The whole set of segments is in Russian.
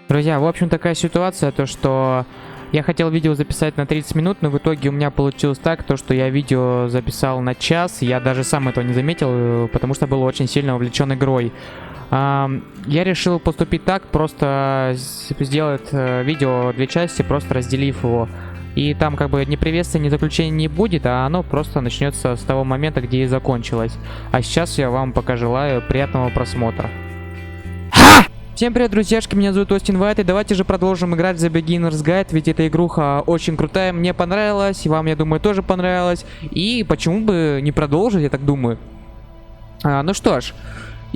Друзья, в общем, такая ситуация, то что я хотел видео записать на 30 минут, но в итоге у меня получилось так, то что я видео записал на час, я даже сам этого не заметил, потому что был очень сильно увлечен игрой. Я решил поступить так, просто сделать видео две части, просто разделив его. И там как бы ни приветствия, ни заключения не будет, а оно просто начнется с того момента, где и закончилось. А сейчас я вам пока желаю приятного просмотра. Всем привет, друзьяшки, меня зовут OstinWhite, и давайте же продолжим играть в The Beginner's Guide, ведь эта игруха очень крутая, мне понравилась, и вам, я думаю, тоже понравилась. И почему бы не продолжить, я так думаю. Ну что ж,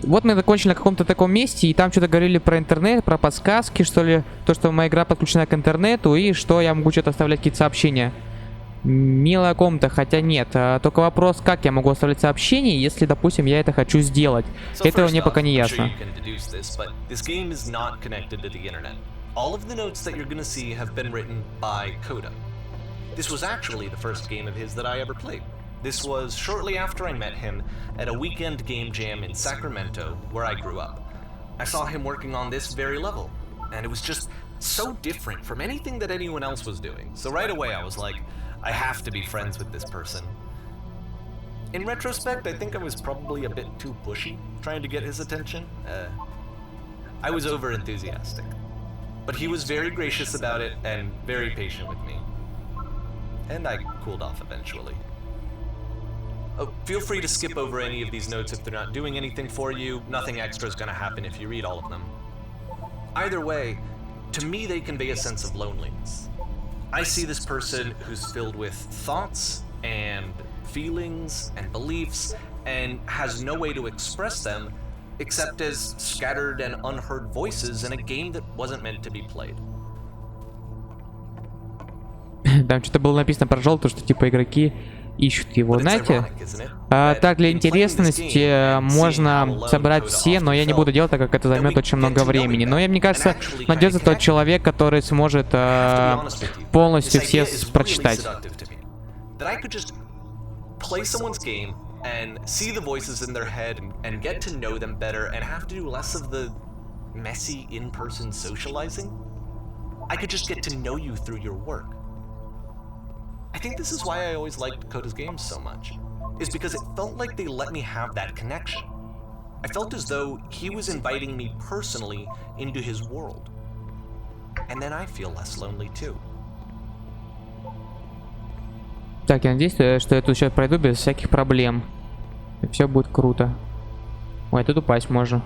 вот мы закончили на каком-то таком месте, и там что-то говорили про интернет, про подсказки, что ли, то, что моя игра подключена к интернету, и что я могу что-то оставлять какие-то сообщения. Мило о ком-то, хотя нет. Только вопрос, как я могу оставлять сообщения, если, допустим, я это хочу сделать. Этого мне пока не ясно. This was shortly after I met him at a weekend game jam in Sacramento, where I grew up. I saw him working on this very level, and it was just so different from anything that anyone else was doing. So right away I was like, I have to be friends with this person. In retrospect, I think I was probably a bit too pushy, trying to get his attention. I was over-enthusiastic. But he was very gracious about it and very patient with me. And I cooled off eventually. Oh, feel free to skip over any of these notes if they're not doing anything for you. Nothing extra is going to happen if you read all of them. Either way, to me they convey a sense of loneliness. I see this person who's filled with thoughts and feelings and beliefs and has no way to express them except as scattered and unheard voices in a game that wasn't meant to be played. Там что-то было написано про желтую, что типа игроки ищут его, знаете? Так, для интересности можно собрать все, но я не буду делать, так как это займет очень много времени. Но мне кажется, найдется тот человек, который сможет полностью все прочитать. I think this is why I always liked Coda's games so much, is because it felt like they let me have that connection. I felt as though he was inviting me personally into his world. And then I feel less lonely too. Так, я надеюсь, что я тут сейчас пройду без всяких проблем. И все будет круто. Ой, тут упасть можно.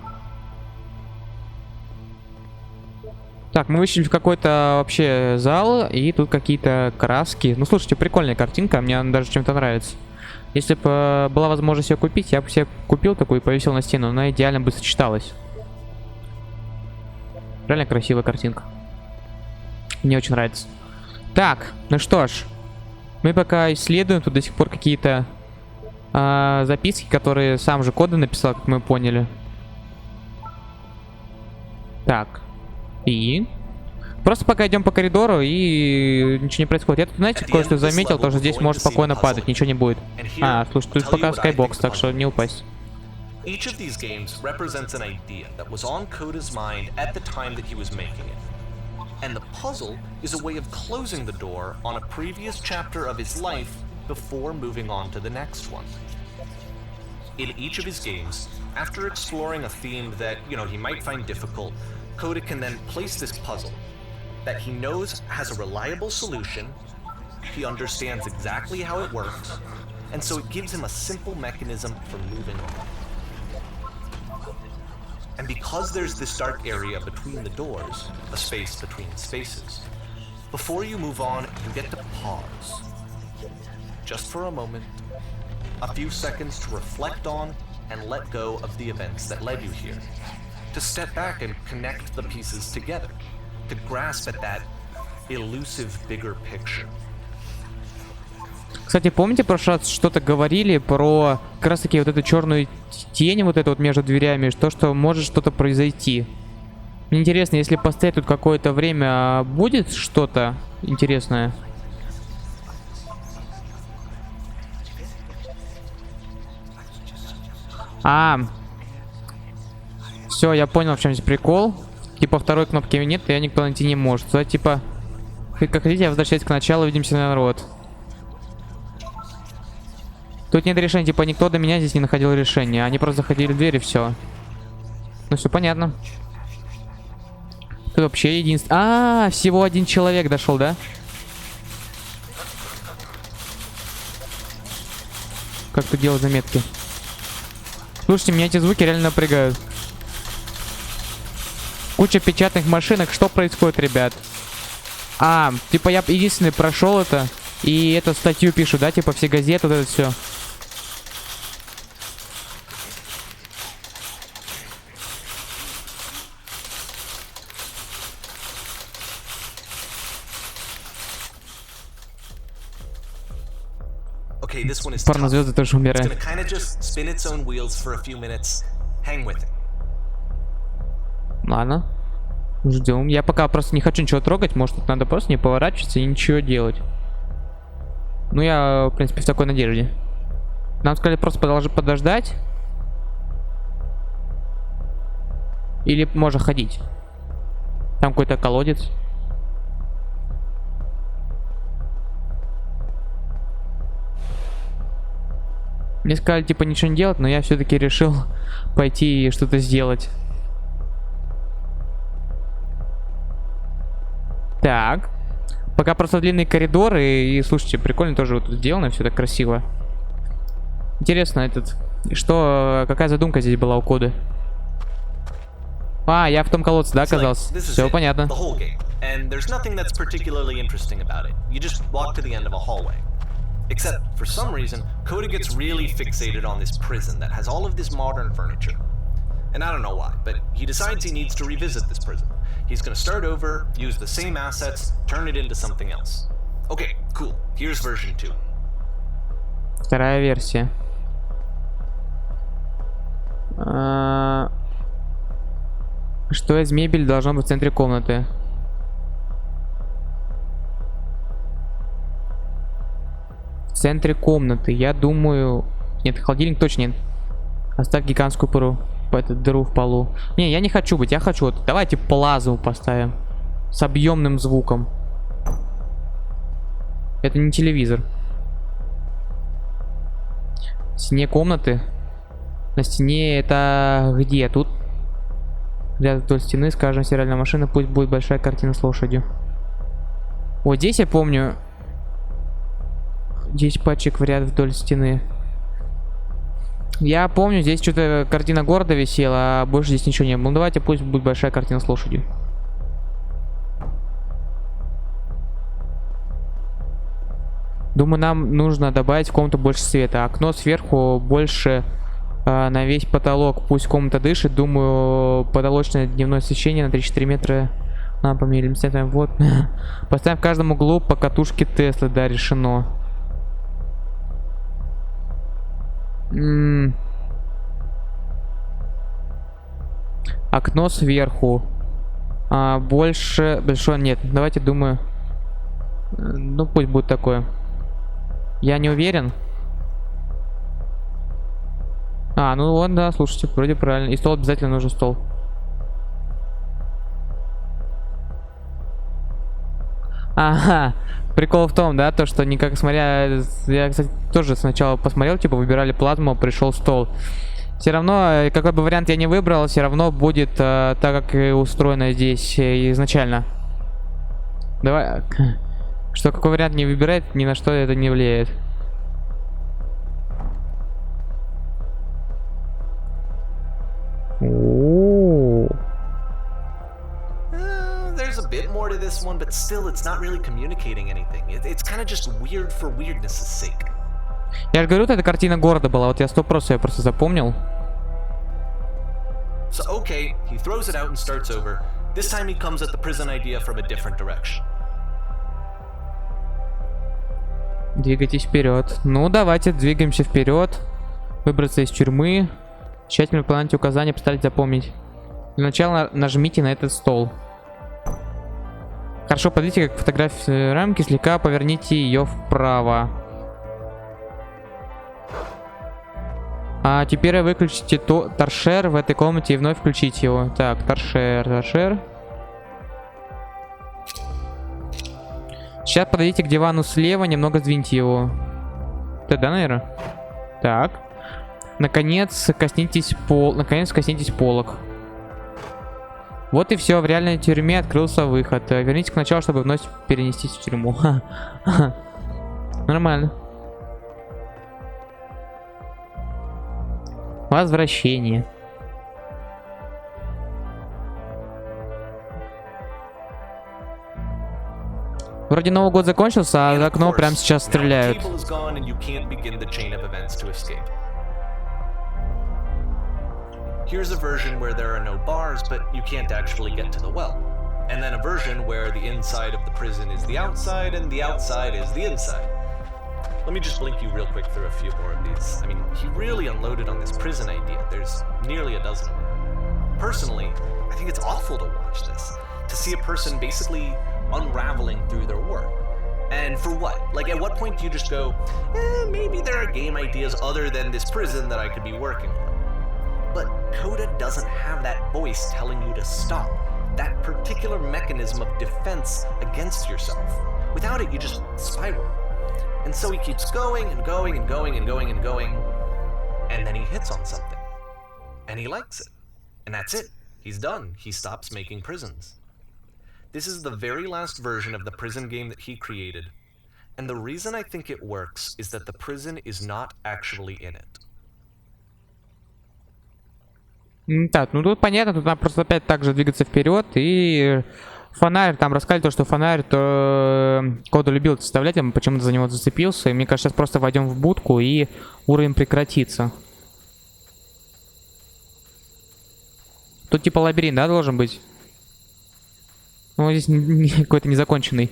Так, мы вышли в какой-то вообще зал, и тут какие-то краски. Ну, слушайте, прикольная картинка, мне она даже чем-то нравится. Если бы была возможность ее купить, я бы себе купил такую и повесил на стену. Она идеально бы сочеталась. Реально красивая картинка. Мне очень нравится. Так, ну что ж. Мы пока исследуем. Тут до сих пор какие-то записки, которые сам же Кода написал, как мы поняли. Так. И просто пока идем по коридору, и ничего не происходит. Я тут, знаете, кое-что заметил, тоже здесь может спокойно падать, ничего не будет. Слушай, тут пока скайбокс, так что не упасть. Each of these games represents an idea that was on Coda's mind at the time that he was making it. And the puzzle is a way of closing the door on a previous chapter of his life before moving on to the next one. In each of his games, after exploring a theme that, he might find difficult, Coda can then place this puzzle that he knows has a reliable solution, he understands exactly how it works, and so it gives him a simple mechanism for moving on. And because there's this dark area between the doors, a space between spaces, before you move on, you get to pause. Just for a moment, a few seconds to reflect on and let go of the events that led you here. To step back and connect the pieces together, to grasp at that elusive bigger picture. Кстати, помните, в прошлый раз что-то говорили про как раз таки вот эту черную тень вот эту вот между дверями, что может что-то произойти. Мне интересно, если постоять тут какое-то время, будет что-то интересное? Все, я понял, в чем здесь прикол. Типа второй кнопки нет, и никто найти не может. То, типа, как хотите, возвращайтесь к началу, увидимся, народ. Тут нет решения, типа никто до меня здесь не находил решения. Они просто заходили в дверь и все. Ну все понятно. Тут вообще единственный... всего один человек дошел, да? Как тут делать заметки? Слушайте, меня эти звуки реально напрягают. Куча печатных машинок. Что происходит, ребят? Типа я единственный прошел это. И эту статью пишу, да? Типа все газеты, вот это все. Okay, this one is Порнозвезды тоже It's умирают. gonna kind of just spin its own wheels for a few minutes. Hang with it. Ладно. Ждем. Я пока просто не хочу ничего трогать. Может, тут надо просто не поворачиваться и ничего делать. Ну, я, в принципе, в такой надежде. Нам сказали просто подождать. Или можно ходить. Там какой-то колодец. Мне сказали, типа, ничего не делать, но я все-таки решил пойти и что-то сделать. Так. Пока просто длинные коридоры. И слушайте, прикольно тоже вот тут сделано, все так красиво. Интересно, какая задумка здесь была у кода? Я в том колодце, да, оказался? Все понятно. Except, for some reason, Coda gets really fixated on this prison that has all of this modern furniture. And I don't know why, but he decides he needs to revisit this prison. He's gonna start over, use the same assets, turn it into something else. Okay, cool. Here's version 2. Вторая версия. Что из мебели должно быть в центре комнаты? В центре комнаты, я думаю... Нет, холодильник точно нет. Оставь гигантскую дыру в полу. Не, я не хочу быть, я хочу вот... Давайте плазму поставим. С объемным звуком. Это не телевизор. В стене комнаты. На стене это где? Тут? Рядом вдоль стены, скажем, стиральная машина. Пусть будет большая картина с лошадью. Вот здесь я помню... 10 пачек в ряд вдоль стены. Я помню, здесь что-то картина города висела, а больше здесь ничего не было. Ну давайте, пусть будет большая картина с лошадью. Думаю, нам нужно добавить в комнату больше света. Окно сверху больше на весь потолок. Пусть комната дышит. Думаю, потолочное дневное освещение на 3-4 метра лампами или цветами. Вот. Поставим в каждом углу по катушке Теслы. Да, решено. Окно сверху. Больше... Большое нет. Давайте, думаю... Ну, пусть будет такое. Я не уверен. Ну вот, да, слушайте, вроде правильно. И стол обязательно нужен, стол. Ага. Прикол в том, да, то, что никак смотря... Я, кстати, тоже сначала посмотрел, типа, выбирали плазму, пришел стол. Все равно, какой бы вариант я не выбрал, все равно будет так, как и устроено здесь изначально. Давай... Что какой вариант не выбирает, ни на что это не влияет. There's a bit more to this one, but still it's not really communicating anything. It's kind of just weird for weirdness' sake. Я же говорю, это картина города была, вот я 100% я просто запомнил. So okay, he throws it out and starts over. This time he comes at the prison idea from a different direction. Двигайтесь вперед. Ну, давайте двигаемся вперед. Выбраться из тюрьмы. Тщательно выполняйте указания, постарайтесь запомнить. Для начала нажмите на этот стол. Хорошо, подведите как фотографию рамки, слегка поверните ее вправо. Теперь выключите торшер в этой комнате и вновь включите его. Так, торшер. Сейчас подойдите к дивану слева, немного сдвиньте его. Да, наверное. Так. Наконец коснитесь полок. Вот и все. В реальной тюрьме открылся выход. Вернитесь к началу, чтобы вновь перенестись в тюрьму. Нормально. Возвращение. Вроде Новый год закончился, а за окно прямо сейчас стреляют. Here's a version where there are no bars, but you can't actually get to the well. And then a version where the inside of the prison is the outside and the outside is the inside. Let me just blink you real quick through a few more of these. I mean, he really unloaded on this prison idea. There's nearly a dozen. Personally, I think it's awful to watch this. To see a person basically unraveling through their work. And for what? Like, at what point do you just go, maybe there are game ideas other than this prison that I could be working on? But Coda doesn't have that voice telling you to stop. That particular mechanism of defense against yourself. Without it, you just spiral. And so he keeps going and going and going and going and going. And then he hits on something. And he likes it. And that's it. He's done. He stops making prisons. This is the very last version of the prison game that he created. And the reason I think it works is that the prison is not actually in it. Так, ну тут понятно, тут надо просто опять так же двигаться вперед. И фонарь, там рассказали то, что фонарь, то Кода любил это вставлять, я почему-то за него зацепился. И мне кажется, сейчас просто войдем в будку и уровень прекратится. Тут типа лабиринт, да, должен быть? Ну, здесь какой-то незаконченный.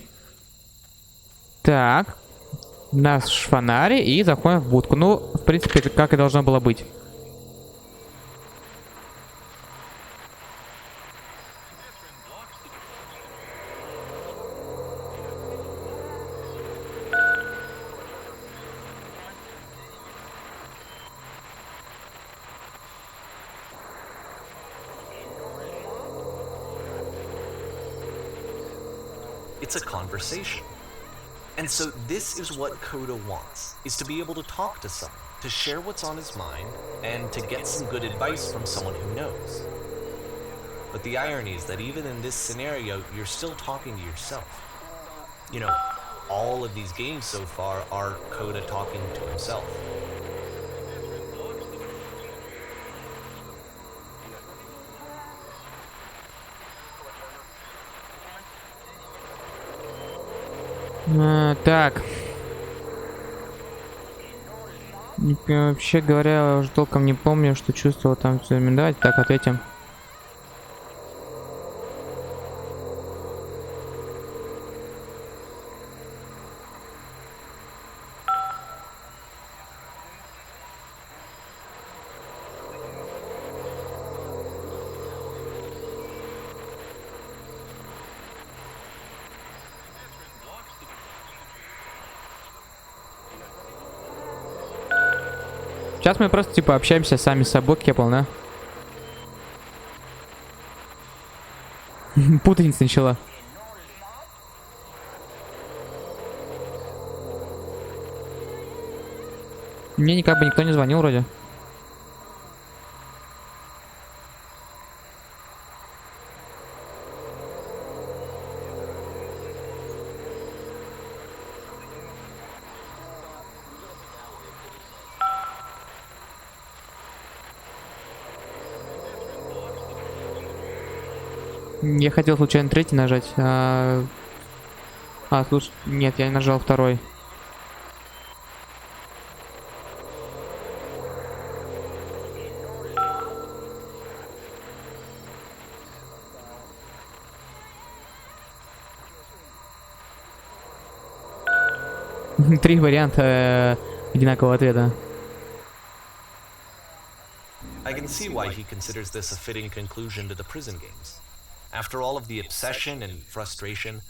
Так. Наш фонарь и заходим в будку. Ну, в принципе, это как и должно было быть. It's a conversation. And so this is what Coda wants, is to be able to talk to someone, to share what's on his mind, and to get some good advice from someone who knows. But the irony is that even in this scenario, you're still talking to yourself. You know, all of these games so far are Coda talking to himself. Так. Вообще говоря, уже толком не помню, что чувствовал там. Давайте так ответим. Сейчас мы просто типа общаемся сами с собой, как я понял, да? Путаница начала. Мне никак бы никто не звонил вроде. Я хотел случайно третий нажать. Слушай, нет, я не нажал второй. Три варианта одинакового ответа. I can see why he considers this a fitting conclusion to the prison games. After all of the obsession and frustration,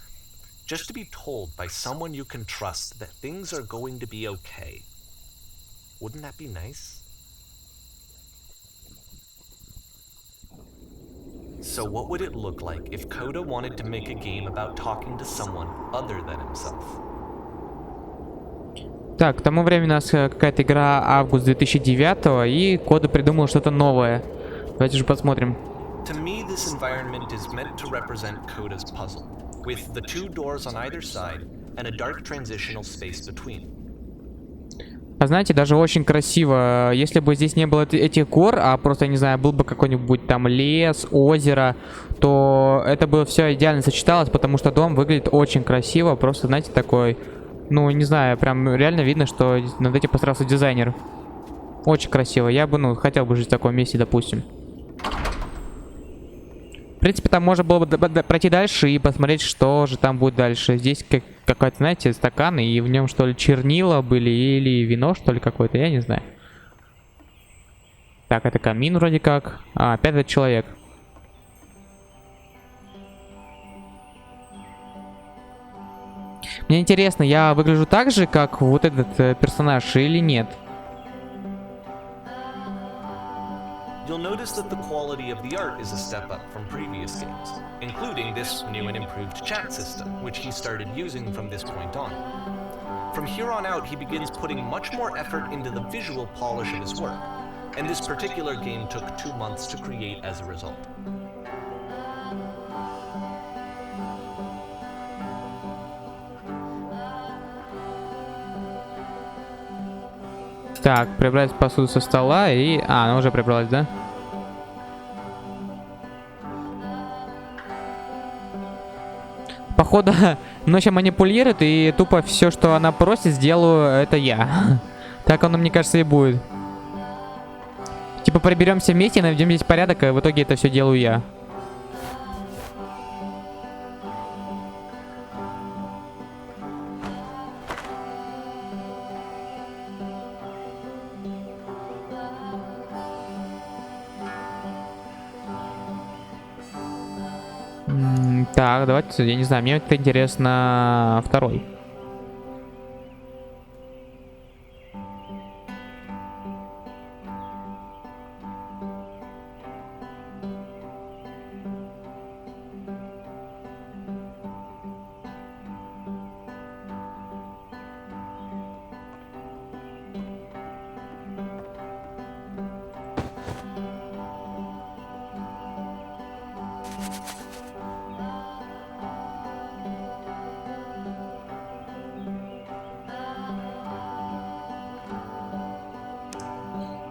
just to be told by someone you can trust that things are going to be okay. Wouldn't that be nice? So what would it look like if Coda wanted to make a game about talking to someone other than himself? Так, к тому времени у нас какая-то игра август 2009, и Кода придумал что-то новое. Давайте же посмотрим. To me, this environment is meant to represent Coda's puzzle, with the two doors on either side and a dark transitional space between. А знаете, даже очень красиво. Если бы здесь не было этих гор, а просто, не знаю, был бы какой-нибудь там лес, озеро, то это бы все идеально сочеталось, потому что дом выглядит очень красиво. Просто, знаете, такой, ну, не знаю, прям реально видно, что над этим постарался дизайнер. Очень красиво. Я бы, ну, хотел бы жить в таком месте, допустим. В принципе, там можно было бы пройти дальше и посмотреть, что же там будет дальше. Здесь какой-то, знаете, стакан, и в нем, что ли, чернила были, или вино, что ли, какое-то, я не знаю. Так, это камин вроде как. А, опять этот человек. Мне интересно, я выгляжу так же, как вот этот персонаж, или нет? You'll notice that the quality of the art is a step up from previous games, including this new and improved chat system, which he started using from this point on. From here on out, he begins putting much more effort into the visual polish of his work, and this particular game took 2 months to create as a result. Так, прибрать посуду со стола и... А, она уже прибралась, да? Походу, ночью манипулирует, и тупо все, что она просит, сделаю, это я. Так оно, мне кажется, и будет. Типа приберемся вместе, наведем здесь порядок, а в итоге это все делаю я. Так, давайте, я не знаю, мне это интересно второй.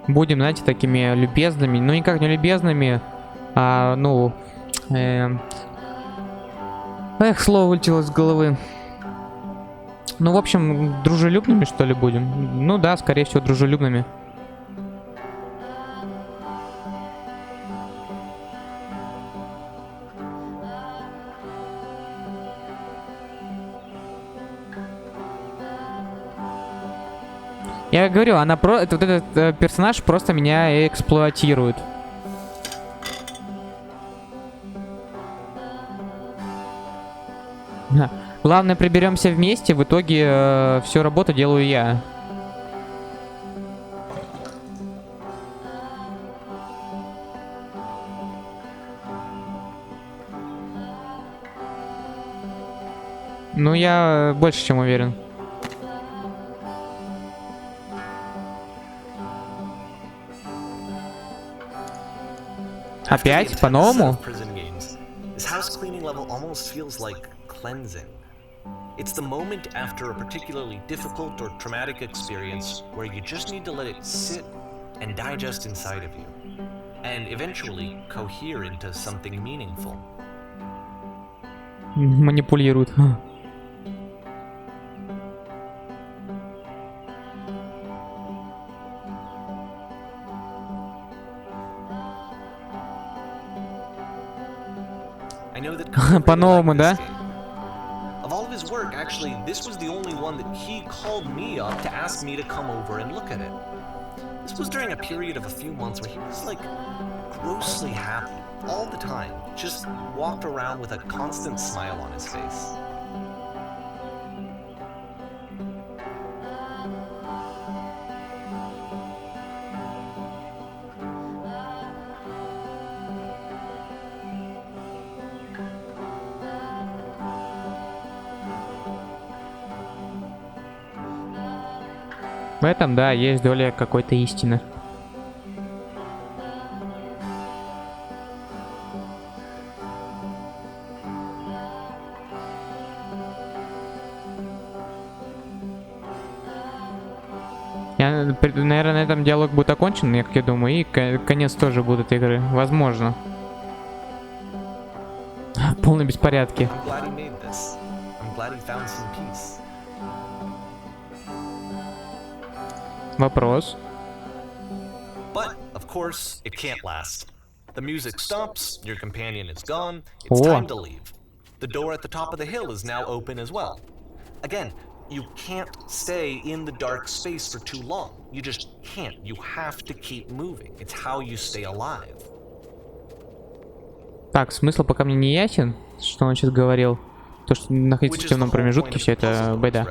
Будем, знаете, такими любезными. Ну, никак не любезными, а, ну... Эх, слово вылетело из головы. Ну, в общем, дружелюбными, что ли, будем? Ну да, скорее всего, дружелюбными. Я говорю, она вот этот персонаж просто меня эксплуатирует. Главное, приберемся вместе, в итоге всю работу делаю я. Ну, я больше чем уверен. Опять? По-новому? It's the moment after a particularly difficult or traumatic experience where you just need to let it sit and digest inside of you, and eventually cohere into something meaningful. Манипулирует. По-новому, да? Of all of his work, actually, this was the only one that he called me up to ask me to come over and look at it. This was during a period of a few months where he was like grossly happy all the time, just walked around with a constant smile on his face. В этом, да, есть доля какой-то истины. Наверное, на этом диалог будет окончен, я как я думаю, и конец тоже будет игры. Возможно. В полном беспорядке. Вопрос. But, of course, it can't last. The music stops, your companion is gone, О. it's time to leave. The door at the top of the hill is now open as well. Again, you can't stay in the dark space for too long. You just can't. You have to keep moving. It's how you stay alive. Так, смысл пока мне не ясен, что он сейчас говорил. То, что находиться в темном промежутке, все это беда.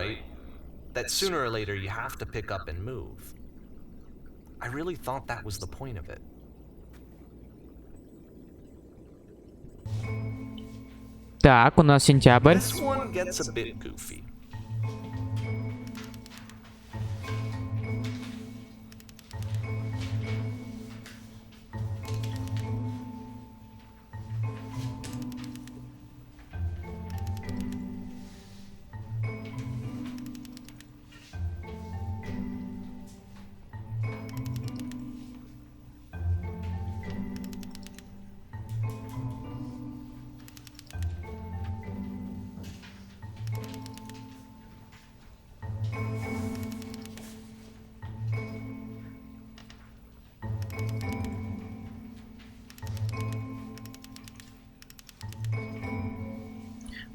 That sooner or later you have to pick up and move. I really thought that was the point of it. Так, у нас сентябрь. This one gets a bit goofy.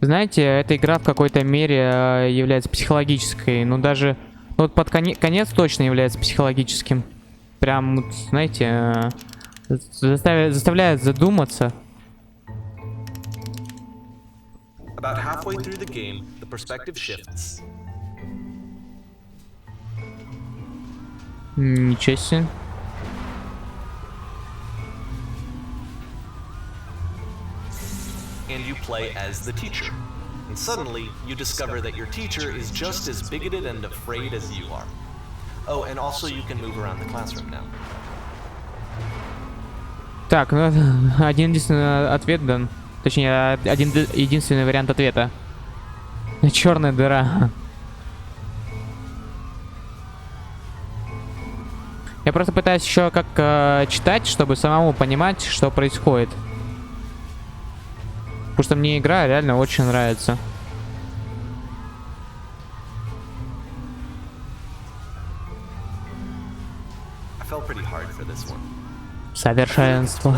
Знаете, эта игра в какой-то мере является психологической. Ну, даже вот под конец точно является психологическим. Прям, знаете, заставляет задуматься. About halfway through the game, the perspective shifts. Ничего себе. And you play as the teacher. And suddenly, you discover that your teacher is just as bigoted and afraid as you are. Oh, and also you can move around the classroom now. Так, ну один единственный ответ дан. Точнее, один единственный вариант ответа. Черная дыра. Я просто пытаюсь еще как читать, чтобы самому понимать, что происходит. Потому что мне игра реально очень нравится. Совершенство.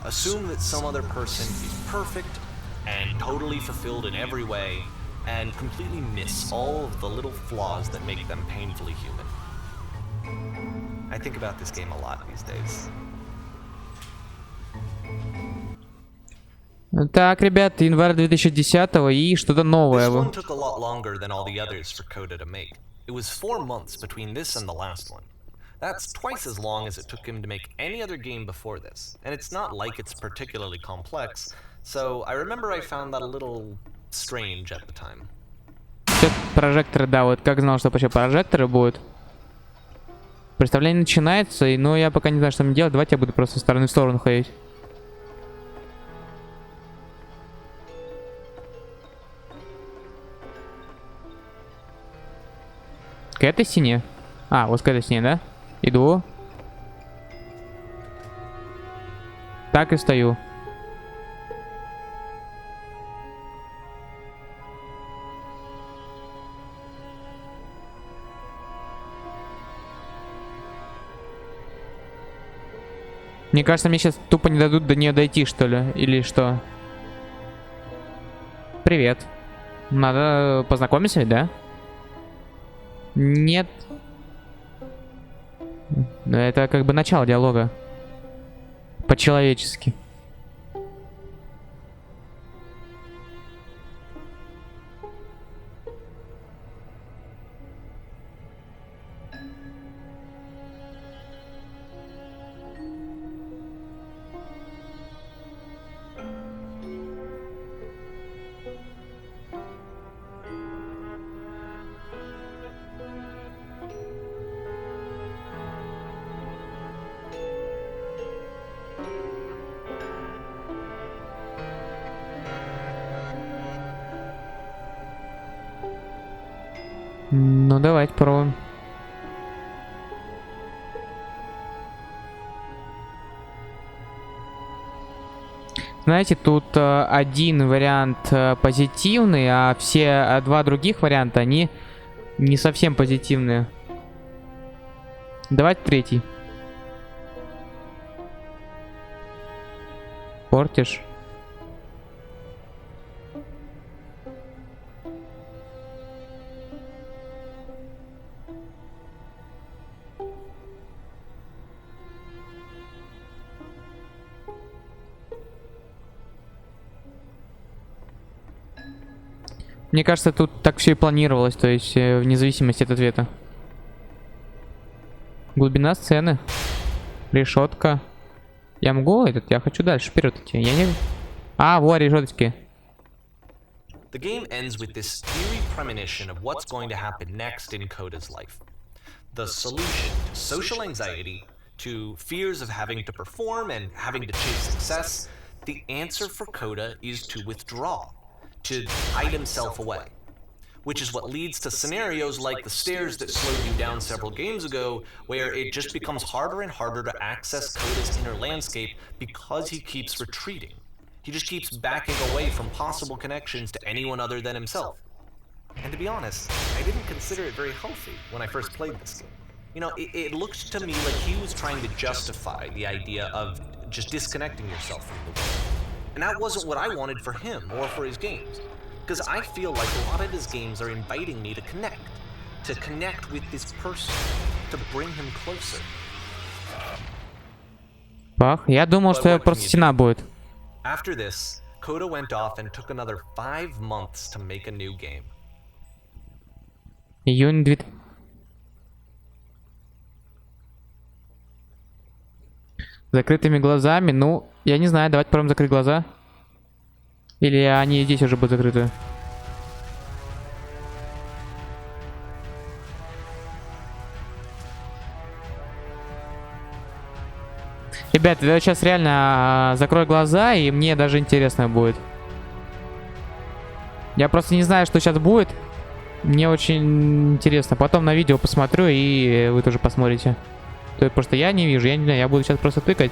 Assume that some other person is perfect and totally fulfilled in every way and completely miss all of the little flaws that make them painfully human. I think about this game a lot these days. Так, ребят, январь 2010 и что-то новое. This one took a lot longer than all the others for Coda to make. It was 4 months between this and the last one. That's twice as long as it took him to make any other game before this, and it's not like it's particularly complex, so I remember I found that a little strange at the time. Прожекторы, да, вот как знал, что вообще прожекторы будут. Представление начинается, но я пока не знаю, что мне делать. Давайте я буду просто со стороны в сторону ходить. К этой стене? А, вот к этой стене, да? Иду. Так и стою. Мне кажется, мне сейчас тупо не дадут до нее дойти, что ли? Или что? Привет. Надо познакомиться ведь, да? Нет. Это как бы начало диалога. По-человечески. Ну, давайте попробуем. Знаете, тут один вариант позитивный, а все два других варианта, они не совсем позитивные. Давайте третий. Портишь. Мне кажется, тут так все и планировалось, то есть вне зависимости от ответа. Глубина сцены. Решетка. Я могу этот? Я хочу дальше, вперед идти. Я не... А, вот решетки. The game ends with this eerie premonition of what's going to happen next in Coda's life. The solution to social anxiety, to fears of having to perform and having to chase success, the answer for Coda is to withdraw, to hide himself away. Which is what leads to scenarios like the stairs that slowed you down several games ago, where it just becomes harder and harder to access Coda's inner landscape because he keeps retreating. He just keeps backing away from possible connections to anyone other than himself. And to be honest, I didn't consider it very healthy when I first played this game. You know, it looked to me like he was trying to justify the idea of just disconnecting yourself from the world. And that wasn't what I wanted for him or for his games. Because I feel like a lot of his games are inviting me to connect with this person, to bring him closer. Бах, я думал, что просто стена будет. After this, Coda went off and took another 5 months to make a new game. Июнь 2... Закрытыми глазами, ну, я не знаю, давайте попробуем закрыть глаза. Или они здесь уже будут закрыты? Ребят, я сейчас реально закрою глаза, и мне даже интересно будет. Я просто не знаю, что сейчас будет. Мне очень интересно. Потом на видео посмотрю, и вы тоже посмотрите. То есть просто я не вижу, я не знаю, я буду сейчас просто тыкать.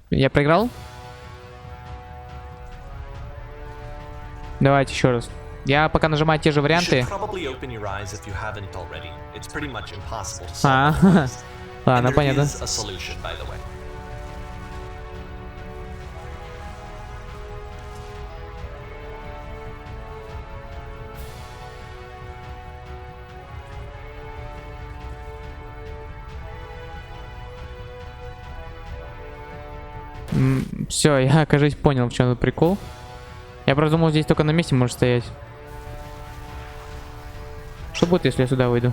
Я проиграл? Давайте еще раз. Я пока нажимаю те же варианты. Ладно, понятно. Все, я, кажется, понял, в чем тут прикол. Я просто думал, здесь только на месте может стоять. Что будет, если я сюда выйду?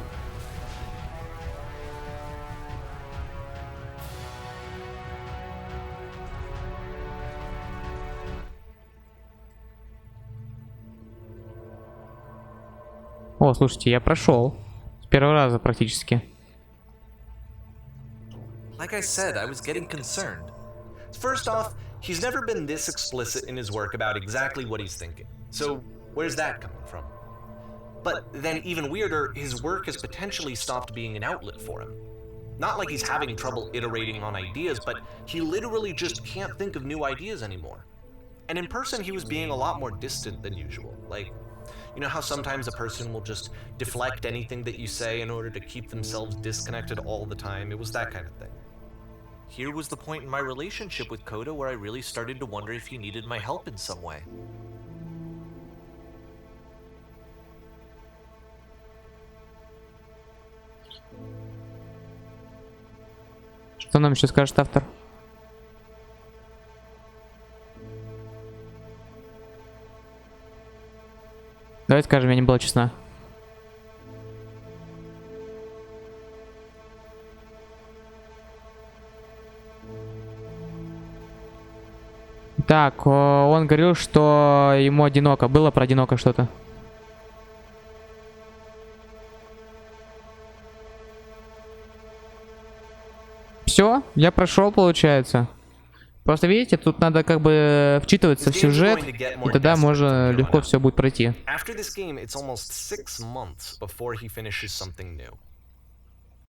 О, слушайте, я прошел. С первого раза практически. Like I said, I was getting concerned. First off, he's never been this explicit in his work about exactly what he's thinking. So, where's that coming from? But then, even weirder, his work has potentially stopped being an outlet for him. Not like he's having trouble iterating on ideas, but he literally just can't think of new ideas anymore. And in person, he was being a lot more distant than usual. Like, you know how sometimes a person will just deflect anything that you say in order to keep themselves disconnected all the time? It was that kind of thing. Here was the point in my relationship with Coda where I really started to wonder if he needed my help in some way. Что нам еще скажет автор? Давай скажем, я не была честна. Так, он говорил, что ему одиноко. Было про одиноко что-то. Все, я прошел, получается. Просто видите, тут надо как бы вчитываться в сюжет, и тогда можно легко все будет пройти. After this game, it's almost 6 months before he finishes something new.